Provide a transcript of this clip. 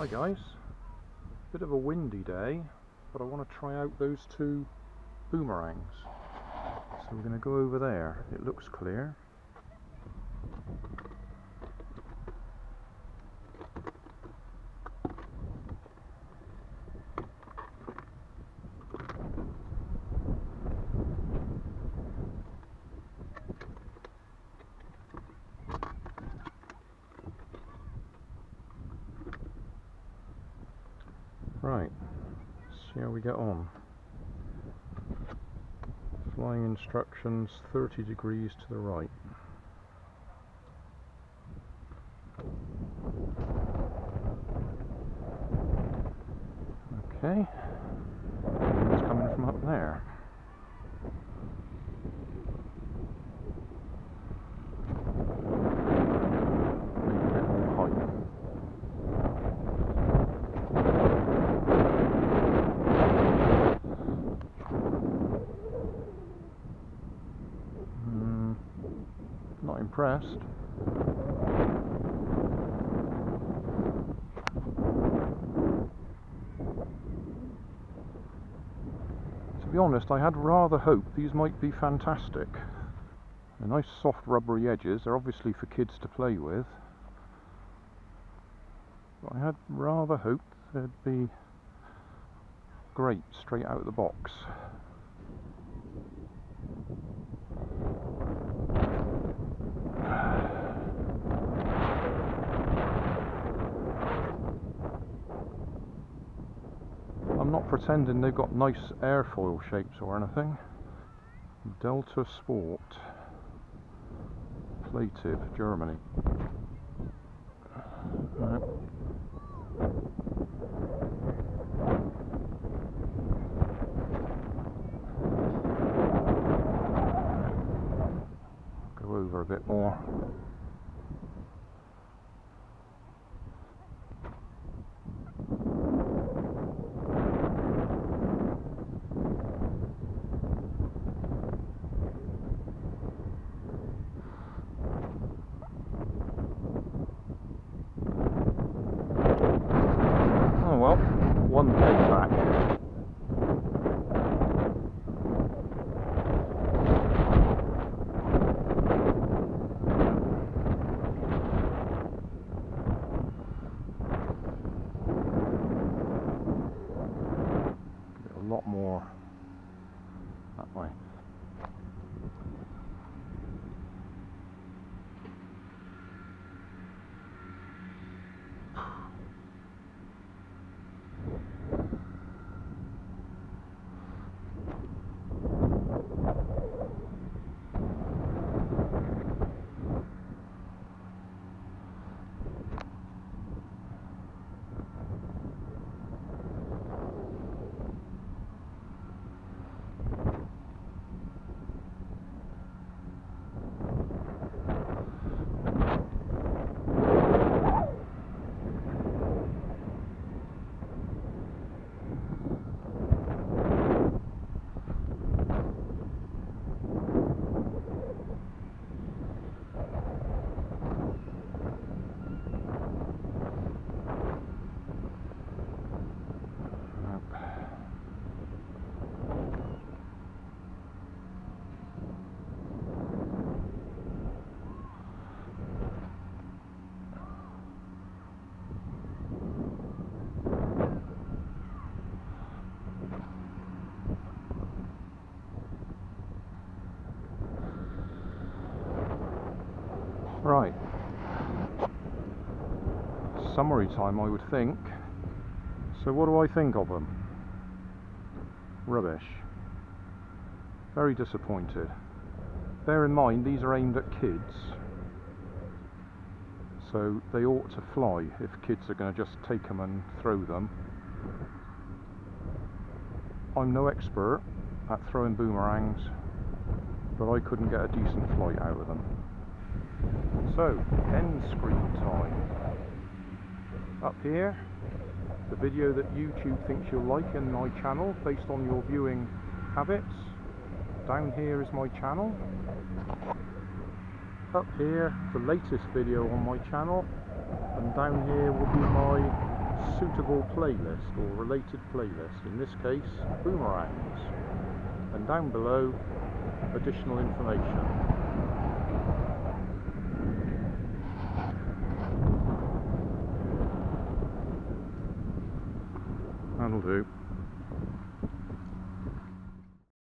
Hi guys, bit of a windy day, but I want to try out those two boomerangs. So we're going to go over there. It looks clear. Right, see how we get on. Flying instructions, 30 degrees to the right. Okay, it's coming from up there. Maybe a bit more height. Not impressed. To be honest, I had rather hoped these might be fantastic. They're nice soft rubbery edges, they're obviously for kids to play with. But I had rather hoped they'd be great straight out of the box. I'm not pretending they've got nice airfoil shapes or anything. Delta Sport, plated, Germany. Right. Go over a bit more. Oh well, one peg back. A lot more that way. Right, summary time I would think. So what do I think of them? Rubbish. Very disappointed. Bear in mind these are aimed at kids, so they ought to fly if kids are going to just take them and throw them. I'm no expert at throwing boomerangs, but I couldn't get a decent flight out of them. So, end screen time. Up here, the video that YouTube thinks you'll like in my channel based on your viewing habits. Down here is my channel. Up here, the latest video on my channel. And down here will be my suitable playlist or related playlist, in this case boomerangs, and down below additional information. That'll do.